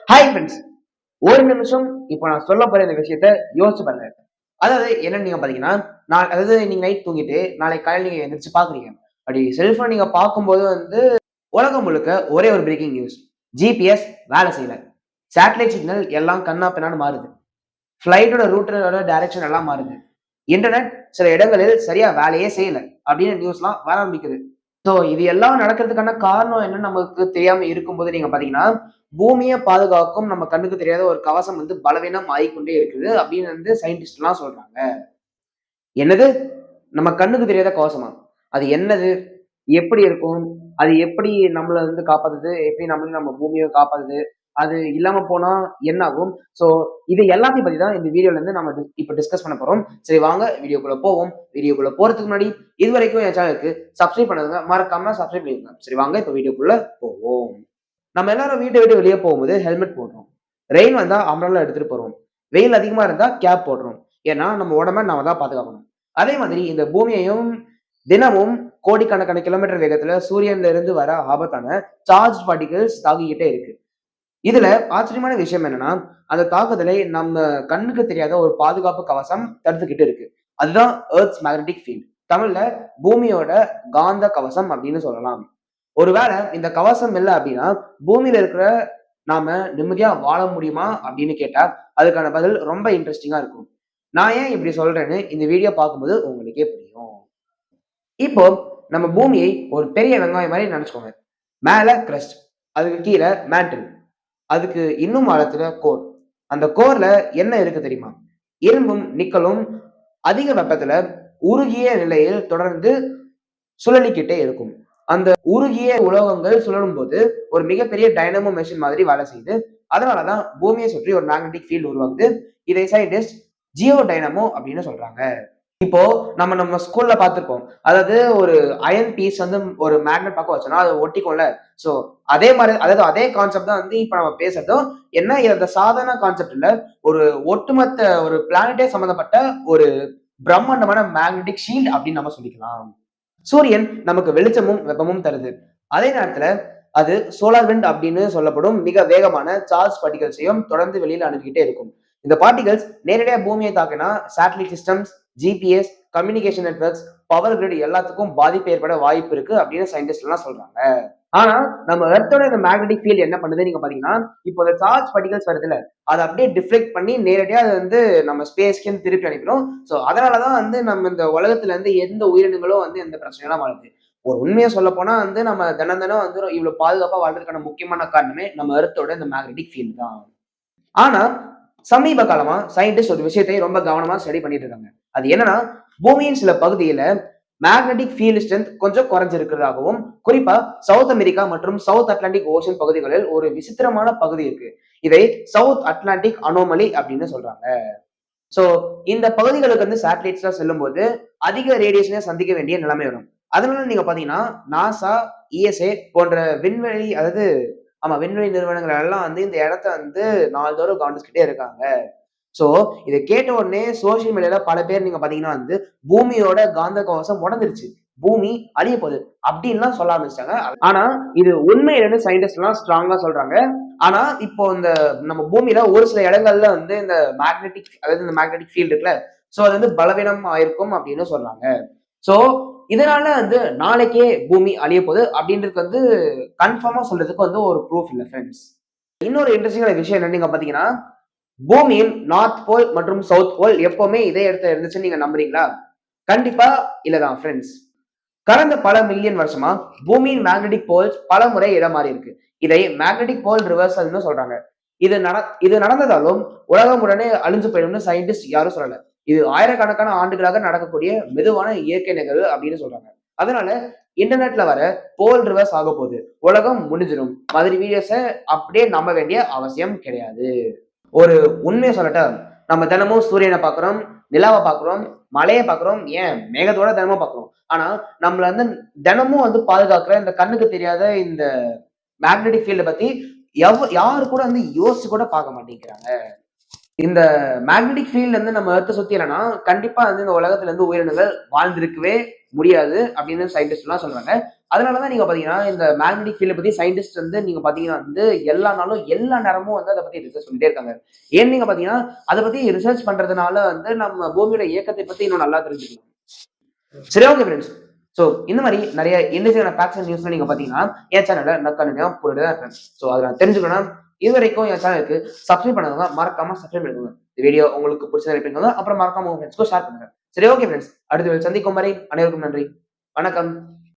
Hi friends. ஒரு நிமிஷம் இப்போ நான் சொல்ல போற இந்த விஷயத்த யோசிச்சு பாருங்க. அதாவது என்னன்னு நீங்க பாத்தீங்கன்னா, அதாவது நீங்க நைட் தூங்கிட்டு நாளைக்கு காலையில நீங்க எந்திரிச்சு பாக்குறீங்க. அப்படி செல்போன் நீங்க பார்க்கும்போது உலகம் முழுக்க ஒரே ஒரு பிரேக்கிங் நியூஸ். ஜிபிஎஸ் வேலை செய்யல. சேட்டலைட் சிக்னல் எல்லாம் கன்னா பின்னான்னு மாறுது. ஃபிளைட்டோட ரூட்டோட டைரக்ஷன் எல்லாம் மாறுது. இன்டர்நெட் சில இடங்களில் சரியா வேலையே செய்யல அப்படின்னு நியூஸ்லாம் வர ஆரம்பிக்குது. சோ இது எல்லாம் நடக்கிறதுக்கான காரணம் என்னன்னு நமக்கு தெரியாம இருக்கும்போது நீங்க பாத்தீங்கன்னா, பூமிய பாதுகாக்கும் நம்ம கண்ணுக்கு தெரியாத ஒரு கவசம் பலவீனம் ஆயிக்கொண்டே இருக்குது அப்படின்னு சயின்டிஸ்ட் எல்லாம் சொல்றாங்க. என்னது? நம்ம கண்ணுக்கு தெரியாத கவசமா? அது என்னது? எப்படி இருக்கும்? அது எப்படி நம்மள காப்பாத்துது? எப்படி நம்ம பூமிய காப்பாத்துது? அது இல்லாம போனா என்ன ஆகும்? சோ இது எல்லாத்தையும் பத்தி தான் இந்த வீடியோல நம்ம இப்ப டிஸ்கஸ் பண்ண போறோம். சரி வாங்க வீடியோக்குள்ள போவோம். வீடியோக்குள்ள போறதுக்கு முன்னாடி இதுவரைக்கும் என் சேனலுக்கு சப்ஸ்கிரைப் பண்ணாதவங்க மறக்காம சப்ஸ்கிரைப் பண்ணிருங்க. சரி வாங்க இப்ப வீடியோக்குள்ள போவோம். நம்ம எல்லாரும் வீட்டை விட்டு வெளியே போகும்போது ஹெல்மெட் போடுறோம். ரெயின் வந்தா அம்ப்ரெல்லா எடுத்துட்டு போறோம். வெயில் அதிகமா இருந்தா கேப் போடுறோம். ஏன்னா நம்ம உடம்ப நாம தான் பாதுகாக்கணும். அதே மாதிரி இந்த பூமியையும் தினமும் கோடிக்கணக்கான கிலோமீட்டர் வேகத்துல சூரியன்ல இருந்து வர ஆபத்தான சார்ஜ் பார்ட்டிகிள்ஸ் தாக்கிக்கிட்டே இருக்கு. இதுல ஆச்சரியமான விஷயம் என்னன்னா, அந்த தாக்குதலை நம்ம கண்ணுக்கு தெரியாத ஒரு பாதுகாப்பு கவசம் தடுத்துக்கிட்டு இருக்கு. அதுதான் எர்த்ஸ் மேக்னெட்டிக் ஃபீல்ட். தமிழ்ல பூமியோட காந்த கவசம் அப்படின்னு சொல்லலாம். ஒருவேளை இந்த கவசம் இல்ல அப்படின்னா, பூமியில இருக்கிற நாம நிம்மதியா வாழ முடியுமா அப்படின்னு கேட்டா, அதுக்கான பதில் ரொம்ப இன்ட்ரெஸ்டிங்கா இருக்கும். நான் ஏன் இப்படி சொல்றேன்னு இந்த வீடியோ பார்க்கும்போது உங்களுக்கே புரியும். இப்போ நம்ம பூமியை ஒரு பெரிய வெங்காயம் மாதிரி நினைச்சுக்கோங்க. மேல கிரஸ்ட், அதுக்கு கீழ மேண்டில், அதுக்கு இன்னும் ஆழத்துல கோர். அந்த கோர்ல என்ன இருக்கு தெரியுமா? இரும்பும் நிக்கலும் அதிக வெப்பத்துல உருகிய நிலையில் தொடர்ந்து சுழலிக்கிட்டே இருக்கும். அந்த உருகிய உலோகங்கள் சுழலும் போது ஒரு மிகப்பெரிய டைனமோ மெஷின் மாதிரி வேலை செய்யுது. அதனாலதான் பூமியை சுற்றி ஒரு மேக்னெட்டிக் ஃபீல்ட் உருவாகுது. இதை சயின்டிஸ்ட் ஜியோ டைனமோ அப்படின்னு சொல்றாங்க. இப்போ நம்ம நம்ம ஸ்கூல்ல பார்த்திருப்போம். அதாவது ஒரு அயர்ன் பீஸ் ஒரு மேக்னெட் பக்கம் வச்சோம்னா அது ஒட்டிக்கும்ல. சோ அதே மாரி அதாவது அதே கான்செப்ட் தான் இப்ப நம்ம பேசுறதும். என்ன இது சாதாரண கான்செப்ட் இல்ல. ஒரு ஒட்டுமொத்த ஒரு பிளானட்டே சம்பந்தப்பட்ட ஒரு பிரம்மாண்டமான மேக்னெட்டிக் ஷீல்ட் அப்படின்னு நம்ம சொல்லிக்கலாம். சூரியன் நமக்கு வெளிச்சமும் வெப்பமும் தருது. அதே நேரத்துல அது சோலார் விண்ட் அப்படின்னு சொல்லப்படும் மிக வேகமான சார்ஜ் பார்ட்டிகல்ஸையும் தொடர்ந்து வெளியில அனுப்பிக்கிட்டே இருக்கும். இந்த பார்ட்டிகல்ஸ் நேரடியா பூமியை தாக்கினா satellite systems, GPS, communication networks, power grid எல்லாத்துக்கும் பாதிப்பு ஏற்பட வாய்ப்பு இருக்கு அப்படின்னு சயின்டிஸ்ட் எல்லாம் சொல்றாங்க. ஆனா நம்ம எர்த்தோட இந்த மேக்னெட்டிக் ஃபீல்ட் என்ன பண்ணுது நீங்க பாத்தீங்கன்னா, இப்போ இந்த சார்ஜ் பார்ட்டிகல்ஸ் வருதுல்ல, அதை அப்படியே டிஃப்ளெக்ட் பண்ணி நேரடியா அது நம்ம ஸ்பேஸ்க்கு திருப்பி அனுப்பிடும். சோ அதனாலதான் நம்ம இந்த உலகத்துல எந்த உயிரினங்களும் எந்த பிரச்சனையும் வருது. ஒரு உண்மையை சொல்ல போனா நம்ம தினம் தினம் இவ்வளவு பாதுகாப்பா வாழ்றதுக்கான முக்கியமான காரணமே நம்ம எர்த்தோட இந்த மேக்னெட்டிக் ஃபீல்ட் தான். ஆனா சமீப காலமா சயின்டிஸ்ட் ஒரு விஷயத்தை ரொம்ப கவனமா ஸ்டடி பண்ணிட்டு இருக்காங்க. அது என்னன்னா, பூமியின் சில பகுதியில மேக்னெட்டிக் ஃபீல்ட் ஸ்ட்ரென்த் கொஞ்சம் குறைஞ்சிருக்கிறதாகவும், குறிப்பா சவுத் அமெரிக்கா மற்றும் சவுத் அட்லாண்டிக் ஓஷன் பகுதிகளில் ஒரு விசித்திரமான பகுதி இருக்கு. இதை சவுத் அட்லாண்டிக் அனோமலி அப்படின்னு சொல்றாங்க. சோ இந்த பகுதிகளுக்கு சேட்டலைட்ஸ்லாம் செல்லும்போது அதிக ரேடியேஷனை சந்திக்க வேண்டிய நிலைமை வரும். அதனால நீங்க பாத்தீங்கன்னா, நாசா, இஎஸ்ஏ போன்ற விண்வெளி அதாவது விண்வெளி நிறுவனங்கள் எல்லாம் இந்த இடத்த நாள்தோறும் கவனிச்சுக்கிட்டே இருக்காங்க. சோ இத கேட்ட உடனே சோசியல் மீடியால பல பேர் நீங்க பாத்தீங்கன்னா பூமியோட காந்த கவசம் உடைஞ்சிருச்சு. பூமி அழிய போகுது அப்படின்லாம் சொல்ல ஆரம்பிச்சிட்டாங்க. ஆனா இது உண்மை இல்லைன்னு சயின்டிஸ்ட் எல்லாம் ஸ்ட்ராங்கா சொல்றாங்க. ஆனா இப்போ நம்ம பூமியில ஒரு சில இடங்கள்ல இந்த மேக்னெட்டிக் அதாவது இந்த மேக்னெட்டிக் ஃபீல்ட் இருக்குல்ல, சோ அது பலவீனம் ஆயிருக்கும் அப்படின்னு சொல்றாங்க. சோ இதனால நாளைக்கே பூமி அழிய போகுது அப்படின்றது கன்ஃபார்மா சொல்றதுக்கு ஒரு ப்ரூஃப் இல்ல ஃப்ரெண்ட்ஸ். இன்னொரு இன்ட்ரெஸ்டிங்கான விஷயம் என்னன்னு நீங்க பாத்தீங்கன்னா, பூமியின் நார்த் போல் மற்றும் சவுத் போல் எப்பவுமே இதே இடத்துல இருந்துச்சுன்னு நீங்க நம்புறீங்களா? கண்டிப்பா இல்லதான் ஃப்ரெண்ட்ஸ். கடந்த பல மில்லியன் வருஷமா பூமியின் மேக்னெட்டிக் போல்ஸ் பல முறை இடம் மாறி இருக்கு. இதை மேக்னெட்டிக் போல் ரிவர்சல்னு சொல்றாங்க. இது நடந்ததாலும் உலகம் உடனே அழிஞ்சு போயிடும்னு சயின்டிஸ்ட் யாரும் சொல்லல. இது ஆயிரக்கணக்கான ஆண்டுகளாக நடக்கக்கூடிய மெதுவான இயற்கை நிகழ்வு அப்படின்னு சொல்றாங்க. அதனால இன்டர்நெட்ல வர போல் ரிவர்ஸ் ஆக போகுது, உலகம் முடிஞ்சிடும் மாதிரி வீடியோஸ அப்படியே நம்ப வேண்டிய அவசியம் கிடையாது. ஒரு உண்மையை சொல்லட்டா, நம்ம தினமும் சூரியனை பார்க்கிறோம், நிலாவை பார்க்கிறோம், மழையை பார்க்கிறோம், ஏன் மேகத்தோட தினமும் பார்க்கிறோம். ஆனா நம்மள தினமும் பாதுகாக்கிற இந்த கண்ணுக்கு தெரியாத இந்த மேக்னெட்டிக் ஃபீல்ட பத்தி யாரு கூட யோசிச்சு கூட பார்க்க மாட்டேங்கிறாங்க. இந்த மேக்னெட்டிக் ஃபீல்ட் நம்ம எர்த்த சுத்தி இல்லைன்னா கண்டிப்பா இந்த உலகத்துல உயிரினங்கள் வாழ்ந்திருக்கவே முடியாது அப்படின்னு சயின்டிஸ்ட் எல்லாம் சொல்றாங்க. அதனாலதான் நீங்க பாத்தீங்கன்னா, இந்த மேக்னெட்டிக் ஃபீல்ட பத்தி சயின்டிஸ்ட் வந்து நீங்க பாத்தீங்கன்னா வந்து எல்லா நாளும், எல்லா நேரமும் வந்து அத பத்தி ரிசர்ச் பண்ணிட்டே இருக்காங்க. ஏன்னு நீங்க பாத்தீங்கன்னா, அத பத்தி ரிசர்ச் பண்றதுனால வந்து நம்ம பூமியோட இயக்கத்தை பத்தி இன்னும் நல்லா தெரிஞ்சுக்கலாம். சரி, ஓகே ஃபிரெண்ட்ஸ். சோ இந்த மாரி நெறைய இன்ட்ரெஸ்டிங்கான ஃபேக்ட்ஸ் அண்ட் நியூஸ்லாம் நீங்க பாத்தீங்கன்னா, என் சேனல்ல நான் கன்டினியூவா போட்டுட்டு தான் இருக்கேன். சோ அத நான் தெரிஞ்சுக்கணும்னா, இதுவரைக்கும் என் சேனலுக்கு சப்ஸ்கிரைப் பண்ணாதவங்க மறக்காம சப்ஸ்கிரைப் பண்ணிக்கோங்க. இந்த வீடியோ உங்களுக்கு புடிச்சதா லைக் பண்ணுங்க. அப்புறம் மறக்காம உங்க ஃபிரெண்ட்ஸ்க்கும் ஷேர் பண்ணுங்க. சரி, ஓகே ஃபிரெண்ட்ஸ். அடுத்த சந்திக்கும் வரை அனைவருக்கும் நன்றி. வணக்கம்.